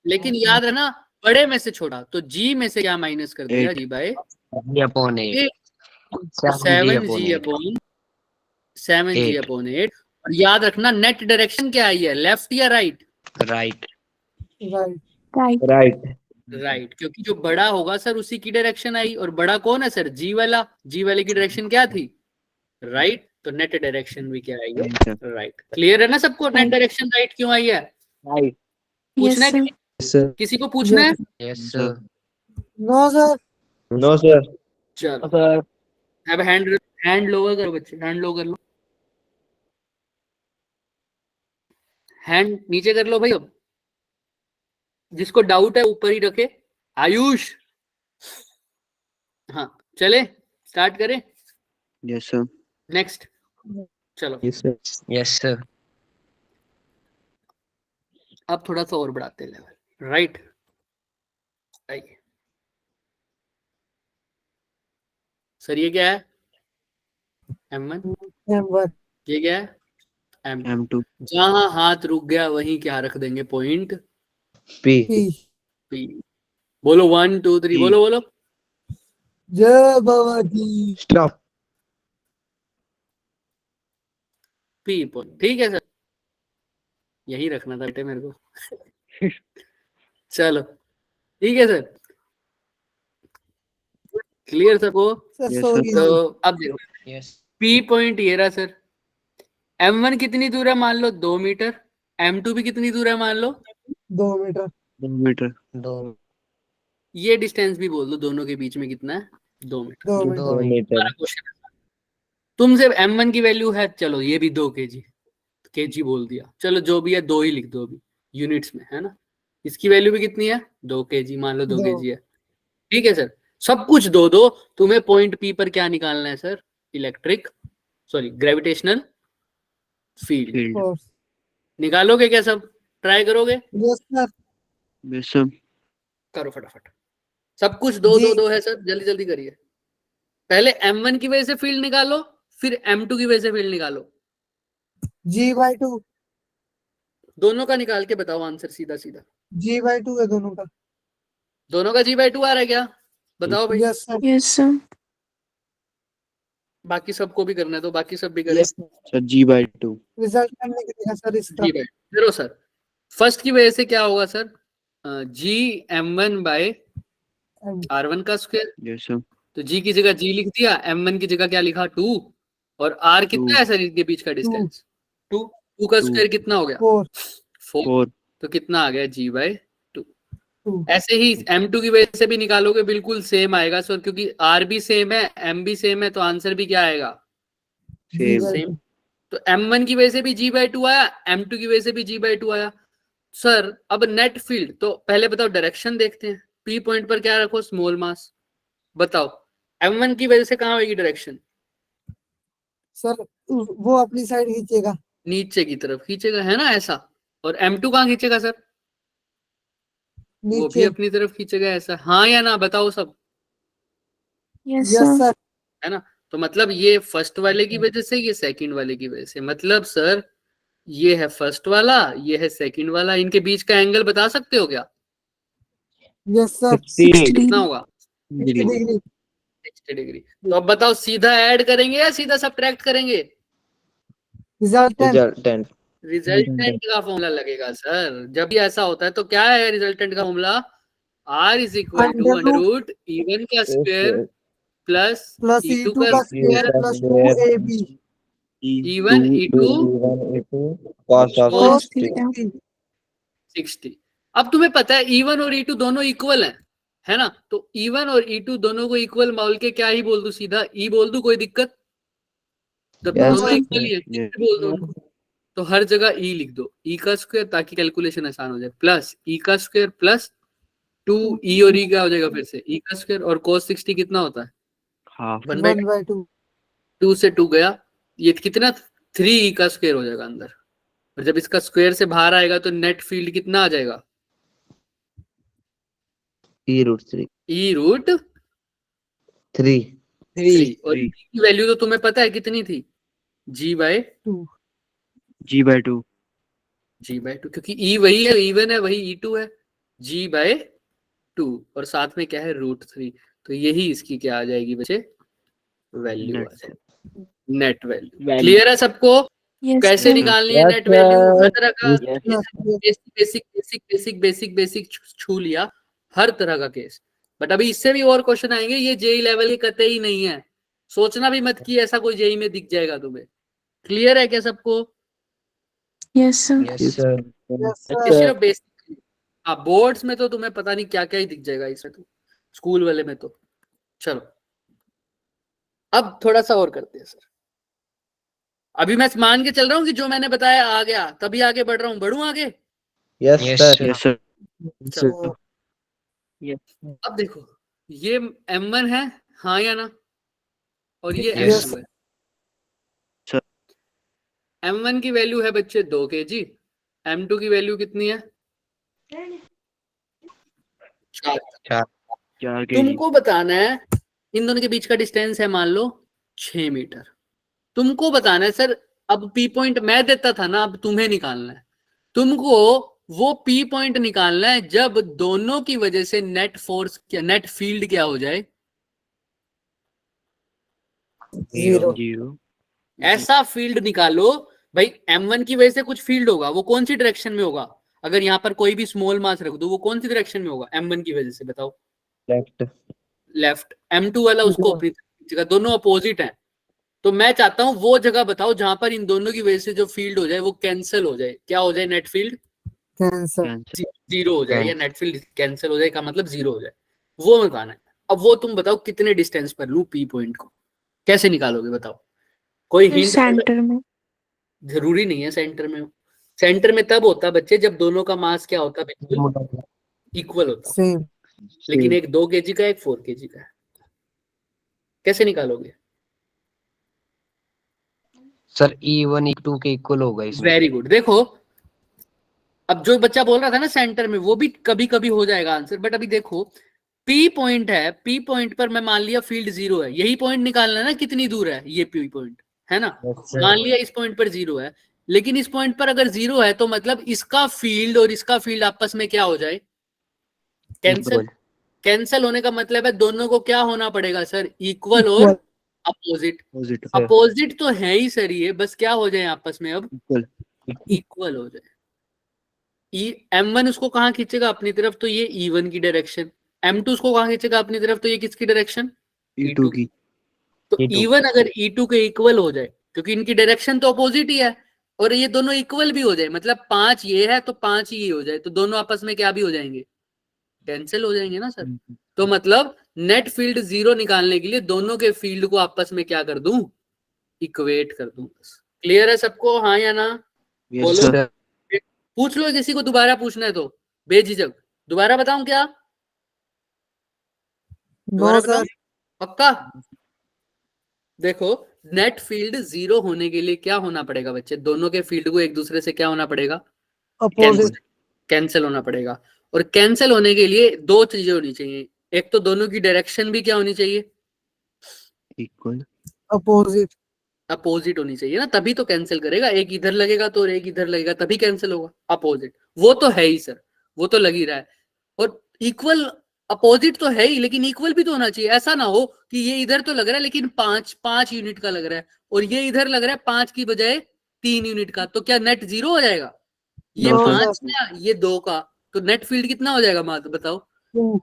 लेकिन याद है ना, बड़े में से छोटा, तो जी में से क्या माइनस कर दिया? Eight. जी बाय जी अपॉन 8 7 जी Eight. अपॉन 8। और याद रखना नेट डायरेक्शन क्या आई है, लेफ्ट या right? Right right right, right right, क्योंकि जो बड़ा होगा सर उसी की डायरेक्शन आई, और बड़ा कौन है सर? जी वाला। जी वाले की डायरेक्शन क्या थी? राइट। तो नेट डायरेक्शन भी क्या आई है? राइट। क्लियर है ना सबको? नेट डायरेक्शन राइट क्यों आई है? राइट yes पूछना है sir, किसी को? पूछना है? Yes sir no sir no sir चलो सर अब हैंड लोअर करो बच्चे, हैंड लो कर लो, हैंड नीचे कर लो भाई। अब जिसको डाउट है ऊपर ही रखे। आयुष, हाँ चले स्टार्ट करें। यस सर नेक्स्ट चलो, यस सर अब थोड़ा सा और बढ़ाते हैं लेवल। राइट, आइए सर ये क्या है? M1। M1 ये क्या है? M2। M2 जहां हाथ रुक गया वहीं क्या रख देंगे? Point P P P। बोलो 1 2 3, P. बोलो बोलो। जय बाबा जी स्टॉप P पॉइंट, ठीक है सर, यही रखना था बेटे मेरे को। चलो ठीक है सर, क्लियर सबको? Sir Yes, sorry sir. तो अब देखो यस P पॉइंट ये रहा सर। M1 कितनी दूर है मान लो? 2 मीटर। M2 भी कितनी दूर है मान लो? 2 मीटर 2 मीटर 2 ये डिस्टेंस भी बोल दो, दोनों के बीच में कितना है? 2 मीटर। 2 मीटर मीटर हमारा क्वेश्चन है, तुमसे M1 की वैल्यू है, चलो ये भी 2 kg बोल दिया, चलो जो भी है 2 ही लिख दो अभी यूनिट्स में, है ना। इसकी वैल्यू भी कितनी है? 2 kg, मान लो 2 दो। kg है, ठीक है सर। सब कुछ दो दो, तुम्हें पॉइंट P पर क्या निकालना है sir? Gravitational field field force निकालोगे क्या? सब ट्राई करोगे? यस सर यस सर करो फटाफट, सब कुछ दो जी। दो दो है सर, जल्दी जल्दी करिए। पहले M1 की वजह से फील्ड निकालो, फिर M2 की वजह से फील्ड निकालो। G/2 दोनों का निकाल के बताओ आंसर सीधा सीधा। G/2 है दोनों का दोनों का G/2 आ रहा है क्या? बताओ भाई। यस सर yes sir, बाकी सबको भी करना है तो बाकी सब भी करें। सर G/2 रिजल्ट करने के लिए है सर इसका G/2 करो सर। फर्स्ट की वजह से क्या होगा sir? G M1 by R1 का स्क्वायर। यस सर तो G की जगह G लिख दिया, M1 की जगह क्या लिखा? 2। और R कितना है सर इनके बीच का डिस्टेंस? 2। 2 का स्क्वायर कितना हो गया? 4 4। तो कितना आ गया? G/2। 2 ऐसे ही M2 की वजह से भी निकालोगे, बिल्कुल सेम आएगा सर, क्योंकि R भी सेम है, M भी सेम है, तो आंसर भी क्या आएगा? Same same. तो M1 की वजह से भी G/2 आया, M2 की वजह से भी G/2 आया। सर अब नेट फील्ड, तो पहले बताओ डायरेक्शन देखते हैं। P पॉइंट पर क्या रखो? Small mass. बताओ M1 की वजह से कहाँ होगी डायरेक्शन? सर वो अपनी साइड खींचेगा नीचे की तरफ खींचेगा, है ना ऐसा। और M2 कहाँ खींचेगा सर? वो भी नीचे अपनी तरफ खींचेगा ऐसा, हाँ या ना? बताओ सब, yes यस sir, सर है ना। तो मतलब ये फर्स्ट वाले की वजह से, ये सेकंड वाले की वजह से। मतलब सर ये है फर्स्ट वाला, ये है सेकंड वाला, इनके बीच का एंगल बता सकते हो क्या? यस सर 60 कितना degree, होगा? 60 डिग्री 60 डिग्री। तो अब बताओ सीधा ऐड करेंगे या सीधा सबट्रैक्ट करेंगे? रिजल्टेंट रिजल्टेंट रिजल्टेंट का फॉर्मूला लगेगा सर। जब भी ऐसा होता है तो क्या है रिजल्टेंट का formula? R is equal to under root E1 का square plus plus E2 E2 का का square square plus 2AB E1 E2 cos of cos 60 theta, 60। अब तुम्हें पता है E1 और E2 दोनों इक्वल हैं, है ना। तो E1 और E2 दोनों को इक्वल बोल के क्या ही बोल दूं, सीधा E बोल दूं, कोई दिक्कत? जब Yes, दोनों sir. इक्वल ही है Yes. बोल दो उनको। तो हर जगह E लिख दो, E का स्क्वायर, ताकि कैलकुलेशन आसान हो जाए, प्लस E का स्क्वायर प्लस 2E और E क्या हो जाएगा फिर से E का स्क्वायर, और cos 60 कितना होता है? Half. 1/2. 2 से 2 गया, ये कितना 3E का स्क्वायर हो जाएगा अंदर, और जब इसका स्क्वायर से बाहर आएगा तो नेट फील्ड कितना आ जाएगा? E√3. E√3। 3. और E की वैल्यू तो तुम्हें पता है कितनी थी? G/2, G/2. क्योंकि E वही है, E1 है, वही E2 है, G/2, और साथ में क्या है? √3। तो यही इसकी क्या आ जाएगी बच्चे? वैल्यू आ जाएगी, नेट वैल्यू। क्लियर है सबको? Yes, कैसे sir. निकालनी है Yes, नेट वैल्यू? हर तरह का Yes. बेसिक छू लिया, हर तरह का केस। बट अभी इससे भी और क्वेश्चन आएंगे, ये जेई लेवल के कतई ही नहीं है, सोचना भी मत कि ऐसा कोई जेई में दिख जाएगा तुम्हें। क्लियर है क्या सबको? Yes, sir. Yes, sir. Yes, ये sir. सिर्फ बेसिक। हाँ, बोर्ड्स में तो तुम्हें पता नहीं क्या क्या ही दिख जाएगा इसमें, तो स्कूल वाले में तो। चलो अब थोड़ा सा और करते हैं सर। अभी मैं मान के चल रहा हूँ कि जो मैंने बताया आ गया, तभी आगे बढ़ रहा हूँ, बढ़ूं आगे? Yes, sir. Yes, sir. चलो अब देखो, ये M1 है, हाँ या ना, और ये Yes. M2 है। Sir. M1 की वैल्यू है बच्चे 2 kg, M2 की वैल्यू कितनी है? 4। 4 kg. तुमको बताना है, इन दोनों के बीच का डिस्टेंस है मान लो 6 मीटर। तुमको बताना है सर, अब P पॉइंट मैं देता था ना, अब तुम्हें निकालना है। तुमको वो P पॉइंट निकालना है जब दोनों की वजह से नेट फोर्स, नेट फील्ड क्या हो जाए? 0. 0. ऐसा फील्ड निकालो भाई, M1 की वजह से कुछ फील्ड होगा, वो कौन सी डायरेक्शन में होगा? अगर यहाँ पर कोई भी स्मॉल मास रख दो, वो कौन सी डायरेक्शन में होगा M1 की वजह से? बताओ। Left. लेफ्ट। M2 वाला उसको अपनी जगह, दोनों अपोजिट हैं। तो मैं चाहता हूं वो जगह बताओ जहां पर इन दोनों की वजह से जो फील्ड हो जाए वो कैंसिल हो जाए। क्या हो जाए? Net field Cancel. Cancel. 0 हो जाए, या नेट फील्ड कैंसिल हो जाए का मतलब 0 हो जाए, वो बताना है। अब वो तुम बताओ कितने डिस्टेंस पर लूं P पॉइंट को, कैसे निकालोगे बताओ? कोई हिंट? सेंटर में। जरूरी नहीं है सेंटर में हो। सेंटर में तब होता बच्चे जब दोनों का मास क्या होता? बिल्कुल इक्वल होता। Same. लेकिन एक 2 kg का, एक 4 kg का है, कैसे निकालोगे? सर E1 E2 के इक्वल होगा इसमें। Very good. देखो अब जो बच्चा बोल रहा था ना सेंटर में, वो भी कभी कभी हो जाएगा आंसर, बट अभी देखो P पॉइंट है, P पॉइंट पर मैं मान लिया फील्ड 0 है, यही पॉइंट निकालना है ना कितनी दूर है ये P पॉइंट, है ना। मान लिया इस पॉइंट पर 0 है, लेकिन इस पॉइंट पर अगर 0 है तो मतलब इसका फील्ड और इसका फील्ड आपस में क्या हो जाए? कैंसिल। कैंसिल होने का मतलब है दोनों को क्या होना पड़ेगा सर? इक्वल और अपोजिट। Opposite. अपोजिट तो है ही सर ये, बस क्या हो जाए आपस में अब? Equal. इक्वल हो जाए। M1 उसको कहाँ खींचेगा अपनी तरफ, तो ये E1 की डायरेक्शन। M2 उसको कहाँ खींचेगा अपनी तरफ, तो ये किसकी डायरेक्शन? E2 की. तो E2. E1 अगर E2 के इक्वल हो जाए, क्योंकि इनकी डायरेक्शन तो अपोजिट ही है, और ये दोनों इक्वल भी हो जाए, मतलब 5 ये है तो 5 ये हो जाए, तो दोनों आपस में क्या भी हो जाएंगे? कैंसिल हो जाएंगे ना सर। तो मतलब नेट फील्ड 0 निकालने के लिए दोनों के फील्ड को आपस में क्या कर दूं? इक्वेट कर दूं। क्लियर है सबको, हाँ या ना? Yes, बोलो। sir. पूछ लो, किसी को दोबारा पूछना है तो बेझिझक दोबारा बताऊं क्या? दोबारा No, बताऊं? sir. पक्का? देखो नेट फील्ड 0 होने के लिए क्या होना पड़ेगा बच्चे? दोनों के फील्ड को एक दूसरे से क्या होना पड़ेगा? Opposite. कैंसिल होना पड़ेगा। और कैंसिल होने के लिए 2 चीजें होनी चाहिए, एक तो दोनों की डायरेक्शन भी क्या होनी चाहिए? Equal. Opposite. अपोजिट होनी चाहिए ना, तभी तो कैंसिल करेगा। एक इधर लगेगा तो और एक इधर लगेगा, तभी कैंसिल होगा। अपोजिट वो तो है ही सर, वो तो लग ही रहा है। और इक्वल, अपोजिट तो है ही, लेकिन इक्वल भी तो होना चाहिए। ऐसा ना हो कि ये इधर तो लग रहा है लेकिन 5 यूनिट का लग रहा है, और ये इधर लग रहा है 5 की बजाय 3 यूनिट का, तो क्या नेट 0 हो जाएगा? ये No, 5 sir. का, ये 2 का, तो नेट फील्ड कितना हो जाएगा मात्र बताओ? 2.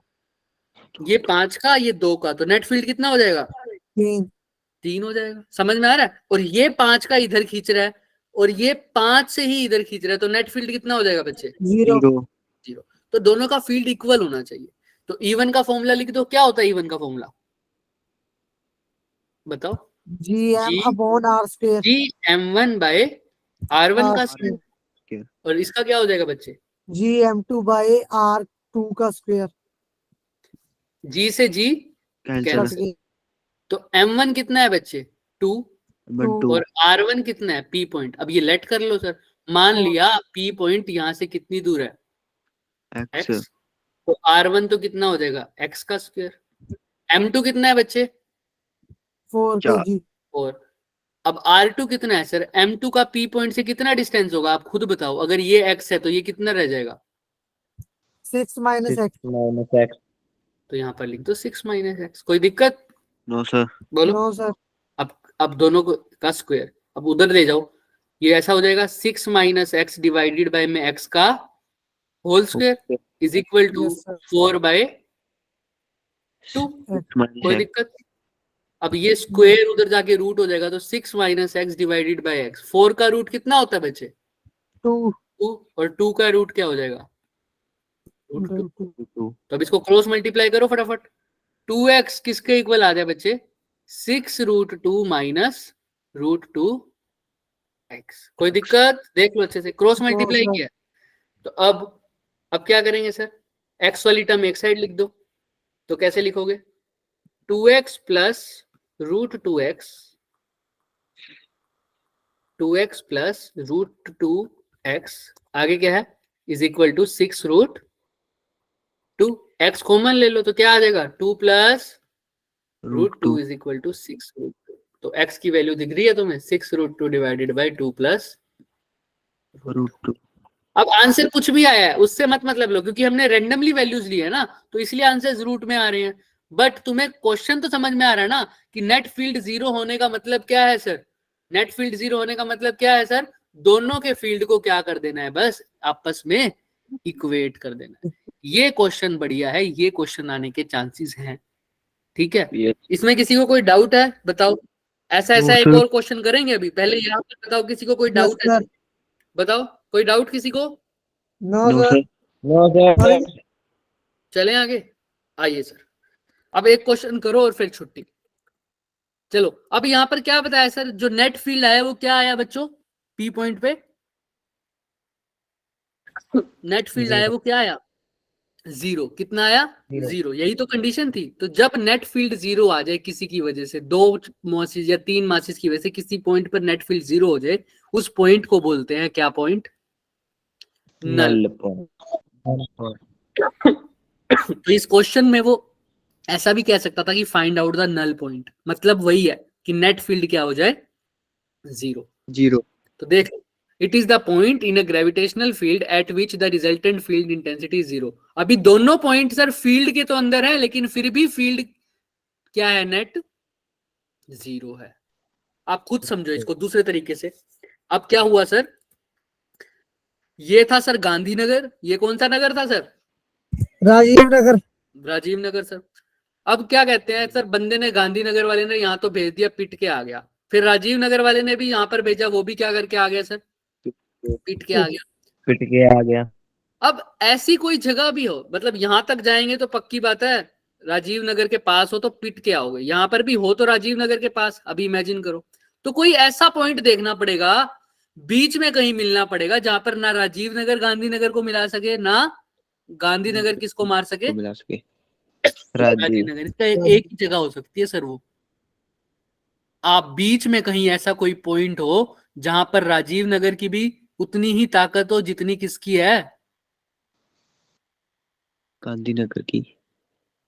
ये 5 का, ये 2 का, तो नेट फील्ड कितना हो जाएगा? 3. 3 हो जाएगा। समझ में आ रहा है? और ये 5 का इधर खींच रहा है, और ये 5 से ही इधर खींच रहा है, तो नेट फील्ड कितना हो जाएगा बच्चे? 0. 0. 0। तो दोनों का फील्ड इक्वल होना चाहिए। तो E1 का फॉर्मूला लिख दो, क्या होता है E1 का फॉर्मूला, बताओ। GM G upon R square. G M1 by R1 का R स्क्वायर, square. और इसका क्या हो जाएगा बच्चे, GM2 by R2 का स्क्वायर. G से G कैंसिल कट कैंसिल, गई. तो M1 कितना है बच्चे 2, वन टू और R1 कितना है P पॉइंट। अब ये लेट कर लो सर, मान Four. लिया P पॉइंट यहाँ से कितनी दूर है एक्स X, तो R1 तो कितना हो जाएगा X का स्क्वायर। M2 कितना है बच्चे 4 चार. kg. और अब R2 कितना है सर, M2 का P पॉइंट से कितना डिस्टेंस होगा, आप खुद बताओ। अगर ये X है तो ये कितना रह जाएगा, 6 minus x. Minus x. तो यहाँ पर लिख दो 6 माइनस एक्स। कोई दिक्कत, नो सर. बोलो। No sir. अब दोनों को का स्क्वायर अब उधर ले जाओ, ये ऐसा हो जाएगा 6 माइनस एक्स डिवाइडेड बाय में x का whole square is equal to Yes sir. 4 by 2। Minus कोई एक्स. दिक्कत, अब ये स्क्वायर उधर जाके रूट हो जाएगा, तो 6 minus x divided bye x. 4 का रूट कितना होता है बच्चे 2. 2, और 2 का रूट क्या हो जाएगा रूट 2। 2. टू. तो अब इसको क्रॉस मल्टीप्लाई करो फटाफट। 2x किसके इक्वल आ जाए बच्चे 6 रूट 2 माइनस रूट 2 x। कोई दिक्कत, देख लो अच्छे से, क्रॉस No मल्टीप्लाई sir. किया। तो अब क्या करेंगे सर, x वाली टर्म एक साइड लिख दो, तो कैसे लिखोगे 2x plus root 2x, 2x plus root 2x, आगे क्या है is equal to 6 root 2। x common ले लो तो क्या आ जाएगा 2 plus root 2 is equal to 6 root 2। तो x की वैल्यू दिख रही है तुम्हें 6 root 2 divided by 2 plus root two. अब आंसर कुछ भी आया है उससे मत मतलब लो, क्योंकि हमने रैंडमली वैल्यूज ली है ना, तो इसलिए आंसर रूट में आ रहे हैं। बट तुम्हें क्वेश्चन तो समझ में आ रहा है ना कि नेट फील्ड जीरो होने का मतलब क्या है सर, नेट फील्ड जीरो होने का मतलब क्या है सर, दोनों के फील्ड को क्या कर देना है, बस आपस में इक्वेट कर देना है। ये क्वेश्चन बढ़िया है, ये क्वेश्चन आने के चांसेस हैं, ठीक है। Yes. इसमें किसी को कोई डाउट है बताओ, ऐसा No, एक sir. और क्वेश्चन करेंगे अभी, पहले यहाँ पर बताओ किसी को कोई Yes डाउट है, sir. बताओ कोई डाउट किसी को। No no sir. Sir. No Sorry. Sir. चलें आगे, आइए सर, अब एक क्वेश्चन करो और फिर छुट्टी। चलो अब यहाँ पर क्या बताया सर, जो नेट फील्ड आया वो क्या आया बच्चों, पी पॉइंट पे नेट फील्ड आया वो क्या आया जीरो। कितना आया Zero. जीरो, यही तो कंडीशन थी। तो जब नेट फील्ड जीरो आ जाए किसी की वजह से, 2 मासेस या 3 मासेस की वजह से किसी पॉइंट पर नेट फील्ड जीरो हो जाए, उस पॉइंट को बोलते हैं क्या पॉइंट, नल। Null point. तो इस क्वेश्चन में वो ऐसा भी कह सकता था कि find out the null point, मतलब वही है कि नेट फील्ड क्या हो जाए जीरो। जीरो. तो देख, it is the point in a gravitational field at which the resultant field intensity is zero. अभी दोनों पॉइंट सर फील्ड के तो अंदर है, लेकिन फिर भी फील्ड क्या है, नेट जीरो है। आप खुद समझो इसको दूसरे तरीके से। अब क्या हुआ सर, ये था सर गांधीनगर, ये कौन सा नगर था सर, राजीव नगर. राजीव नगर सर। अब क्या कहते हैं सर, बंदे ने गांधीनगर वाले ने यहाँ तो भेज दिया, पिट के आ गया। फिर राजीव नगर वाले ने भी यहाँ पर भेजा, वो भी क्या करके आ गया सर, पिट के आ गया। पिट के आ गया। अब ऐसी कोई जगह भी हो, मतलब यहाँ तक जाएंगे तो पक्की बात है राजीव नगर के पास हो तो पिट के आओगे, यहाँ पर भी हो तो राजीव नगर के पास। अभी इमेजिन करो, तो कोई ऐसा पॉइंट देखना पड़ेगा, बीच में कहीं मिलना पड़ेगा, जहां पर ना राजीव नगर गांधीनगर को मिला सके, ना गांधीनगर किसको मार सके, को मिला सके. राजीव। गांधीनगर। इसका एक ही जगह हो सकती है सर, वो आप बीच में कहीं ऐसा कोई पॉइंट हो जहां पर राजीव नगर की भी उतनी ही ताकत हो जितनी किसकी है, गांधीनगर की.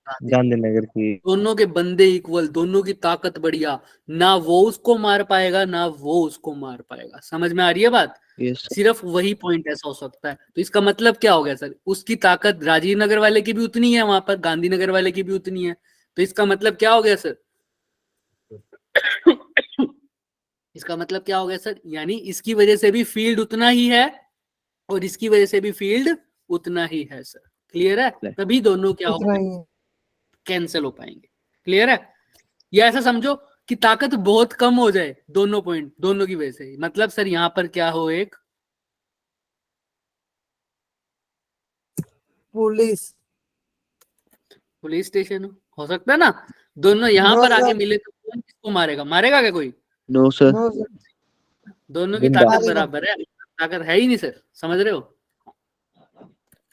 गांधीनगर की। दोनों के बंदे इक्वल, दोनों की ताकत बढ़िया, ना वो उसको मार पाएगा ना वो उसको मार पाएगा। समझ में आ रही है बात, यस. सिर्फ वही पॉइंट ऐसा हो सकता है। तो इसका मतलब क्या हो गया सर, उसकी ताकत राजीव नगर वाले की भी उतनी है, वहां पर गांधीनगर वाले की भी उतनी है। तो इसका मतलब क्या हो गया सर, इसका मतलब क्या हो गया सर, यानी इसकी वजह से भी फील्ड उतना ही है और इसकी वजह से भी फील्ड उतना ही है सर। क्लियर है, तभी दोनों क्या हो, उतना ही है. कैंसिल हो पाएंगे। क्लियर है, या ऐसा समझो कि ताकत बहुत कम हो जाए दोनों पॉइंट, दोनों की वजह से, मतलब सर यहां पर क्या हो, एक पुलिस. पुलिस स्टेशन हो सकता है ना, दोनों यहाँ No, पर आके sir. मिले तो कौन किसको मारेगा? मारेगा क्या कोई? No sir. No, sir. दोनों की जिंदा। ताकत मारेगा। बराबर है, ताकत है ही नहीं सर, समझ रहे हो?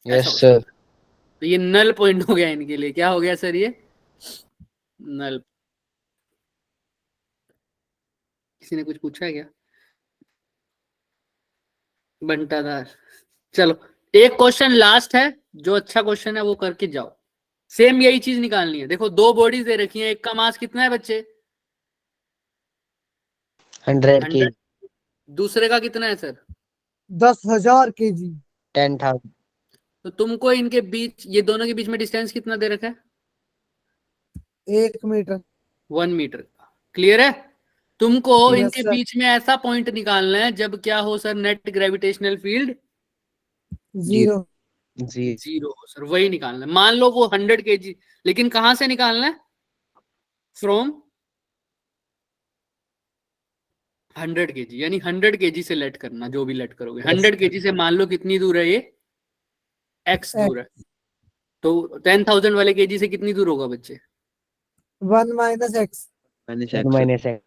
यस ऐसा हो सर। सकता है। तो ये नल पॉइंट हो गया इनके लिए। क्या हो गया सर? ये नल। किसी ने कुछ पूछा है क्या? बंटाधार। चलो एक क्वेश्चन लास्ट है, जो अच्छा क्वेश्चन है वो करके जाओ। सेम यही चीज निकालनी है। देखो दो बॉडीज दे रखी हैं, एक का मास कितना है बच्चे? 100 के 100। दूसरे का कितना है सर? 10,000 kg. 10,000 तो तुमको इनके बीच, ये दोनों के बीच में डिस्टेंस कितना दे रखा है? 1 मीटर. 1 मीटर का। क्लियर है? तुमको Yes, इनके sir. बीच में ऐसा पॉइंट निकालना है जब क्या हो सर? Net gravitational field 0. जी। जीरो हो सर, वही निकालना है। मान लो वो 100 kg, लेकिन कहां से निकालना है? फ्रॉम 100 kg, यानी 100 kg से लेट करना, जो भी लेट करोगे। 100 kg से मान लो कितनी दूर है ये? x दूर है। तो 10,000 वाले kg से कितनी दूर होगा बच्चे? 1 minus x. मैंने 1 minus x.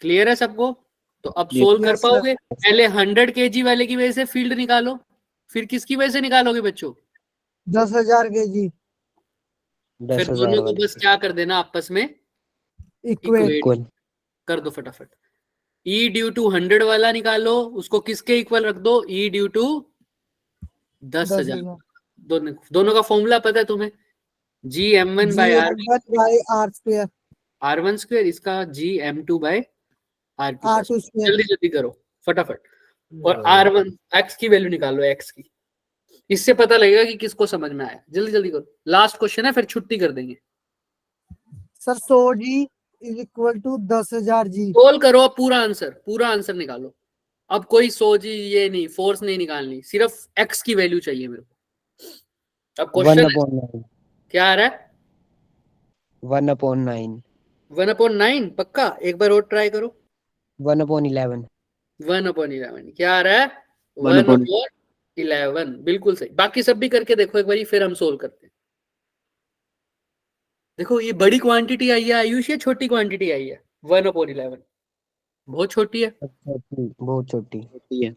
क्लियर है सबको? तो अब Yes. सोल्व कर Yes, sir. पाओगे? पहले 100 kg वाले की वजह से फील्ड निकालो, फिर किसकी वजह से निकालोगे बच्चों? 10,000 kg. फिर 10,000 दोनों को वाली बस क्या कर देना आपस में? Equate. इक्वल। कर दो फटाफट। E ड्यू टू 100 वाला निकालो, उसको किसके इक्वल रख दो? E due to 10,000। 10,000. दोनों का फॉर्मूला पता है तुम्हें? G m1 by r G1 by r square. r1 square, इसका G m2 by r two. R2 square. जल्दी जल्दी करो फटाफट। और r1 x की वैल्यू निकालो, x की। इससे पता लगेगा कि किसको समझ में आया। जल्दी जल्दी करो, लास्ट क्वेश्चन है, फिर छुट्टी कर देंगे। Sir, 100 g is equal to 10,000 g. Solve करो, अब पूरा आंसर निकालो। अब कोई 100 जी ये नहीं, फोर्स नहीं निकालनी, सिर्फ x की वैल्यू चाहिए मेरे को। अब 1 क्वेश्चन upon 9. क्या आ रहा है? 1 upon 9. 1/9 पक्का? एक बार और ट्राई करो। 1 upon 11. 1/11 क्या आ रहा है? 1 upon 1/11 बिल्कुल सही। बाकी सब भी करके देखो एक बारी, फिर हम सोल्व करते हैं। देखो ये बड़ी क्वांटिटी आई है आयुष, ये छोटी क्वांटिटी आई है? 1/11 बहुत छोटी है। बहुत छोटी। होती है।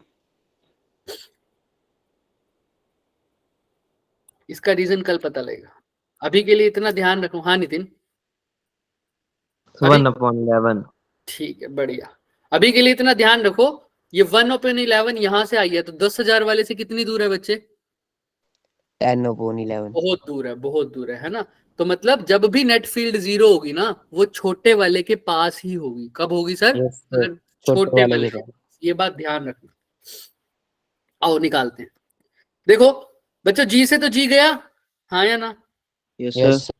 इसका रीजन कल पता लगेगा, अभी के लिए इतना ध्यान रखो। हाँ नितिन? 1 upon 11. ठीक है, बढ़िया। अभी के लिए इतना ध्यान रखो, ये 1/11 यहां से आई है, तो 10,000 वाले से कितनी दूर है बच्चे? 10 upon 11. बहुत दूर है, बहुत दूर है ना? तो मतलब जब भी नेट फील्ड 0 होगी ना, वो छोटे वाले के पास ही होगी। कब होगी सर? Yes, sir. अगर छोटे वाले के पास। ये बात ध्यान रखना। आओ निकालते हैं। देखो बच्चों, जी से तो जी गया, हाँ या ना? Yes Yes, sir.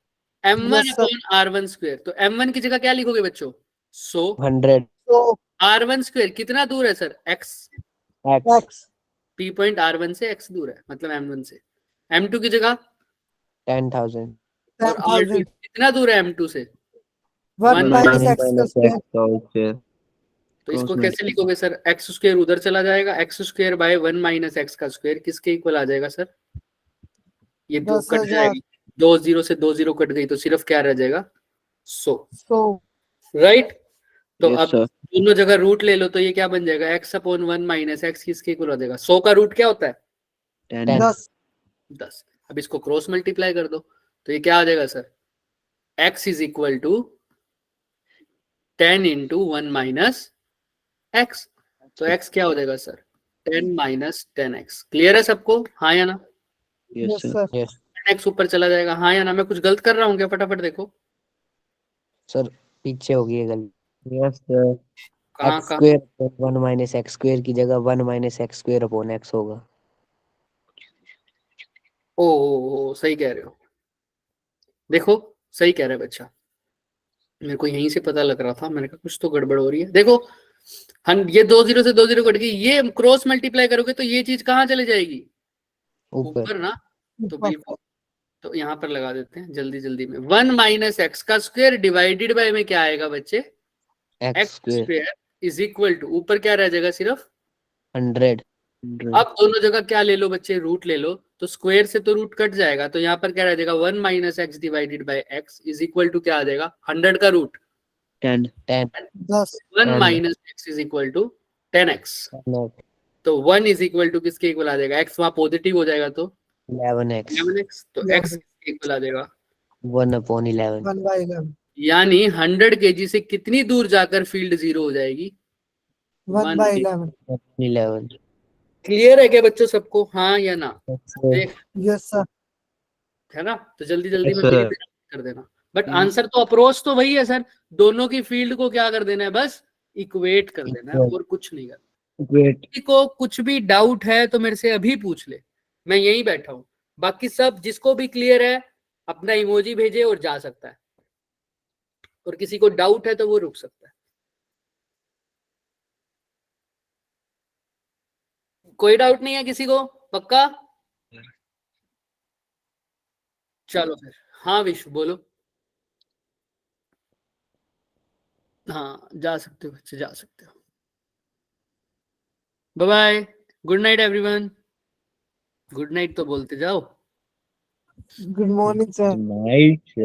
m1 Yes, sir. Upon r1 square. तो m1 की जगह क्या लिखोगे बच्चों? 100। 100 So, r1 स्क्वायर कितना दूर है sir? x। x. x. p point r1 से x दूर है, मतलब m1 से। m2 की जगह 10,000. और r2 10,000. कितना दूर है m2 से? 1 1 minus minus x का square. तो इसको Cos कैसे लिखोगे सर? एक्स स्क्वायर उधर चला जाएगा, x square by 1 minus x का स्क्वायर किसके इक्वल आ जाएगा सर? ये दो कट 10,000. जाएगी, 2 0 से 2 0 कट गई, तो सिर्फ क्या रह जाएगा? 100। So, right? तो Yes, अब sir. दोनों जगह रूट ले लो, तो ये क्या बन जाएगा? एक्स अपॉन 1 माइनस एक्स किसके इक्वल हो जाएगा? 100 का रूट क्या होता है? 10 10. 10। अब इसको क्रॉस मल्टीप्लाई कर दो, तो ये क्या आ जाएगा sir? x is equal to 10 into 1 minus x. तो x क्या हो जाएगा सर? 10 minus 10x। क्लियर है सबको? हाँ या ना? Yes Yes, sir. sir. Yes. x ऊपर चला जाएगा, हाँ या ना? मैं कुछ गलत कर रहा हूँ क्या? फटाफट देखो। सर पीछे होगी ये गलती. Yes, sir. कहाँ x कहाँ? square 1 minus x square की जगह 1 minus x square upon x होगा. ओ सही कह रहे हो। देखो सही कह रहे बच्चा, मेरे को यहीं से पता लग रहा था। मैंने कहा कुछ तो गड़बड़ हो रही है। देखो हम ये 2 0 से 2 0 कट गई, ये क्रॉस मल्टीप्लाई करोगे तो ये चीज कहाँ चली जाएगी? ऊपर. ऊपर ना? तो बिल्कुल, तो यहाँ पर लगा देते हैं जल्दी जल्दी में। 1 माइनस एक्स का स्क्वायर डिवाइडेड बाय में क्या आएगा बच्चे? x x square square is equal to, ऊपर क्या रह जाएगा? सिर्फ 100. अब दोनों जगह क्या ले लो बच्चे, रूट ले लो, तो स्क्वायर से तो रूट कट जाएगा, तो यहाँ पर क्या रह जाएगा 1 minus x divided by x is equal to क्या आ जाएगा 100 का root 10. 10. 10 1 10. Minus x is equal to 10x, No. तो 1 इज इक्वल टू किसके इक्वल आ जाएगा, x वहां पॉजिटिव हो जाएगा तो 11x. 11x, तो x 11. किसके इक्वल आ जाएगा, 1/11. 1/11 यानी 100 kg से कितनी दूर जाकर फील्ड जीरो हो जाएगी 1/11 11. क्लियर है क्या बच्चों सबको, हाँ या ना, देख यस सर है ना, तो जल्दी जल्दी Yes, में sir. मेरी कर देना, बट आंसर तो अप्रोच तो वही है सर, दोनों की फील्ड को क्या कर देना है, बस इक्वेट कर देना है और कुछ नहीं करना। Great. किसी को कुछ भी डाउट है तो मेरे से अभी पूछ ले, मैं यहीं बैठा हूं, बाकी सब जिसको भी क्लियर है अपना इमोजी भेजे और जा सकता है, और किसी को डाउट है तो वो रुक सकता है। कोई डाउट नहीं है किसी को, पक्का? चलो फिर, हाँ विश्व बोलो। हाँ जा सकते हो बच्चे, जा सकते हो। Bye bye, good night everyone. Good night तो बोलते जाओ। Good morning sir Nice.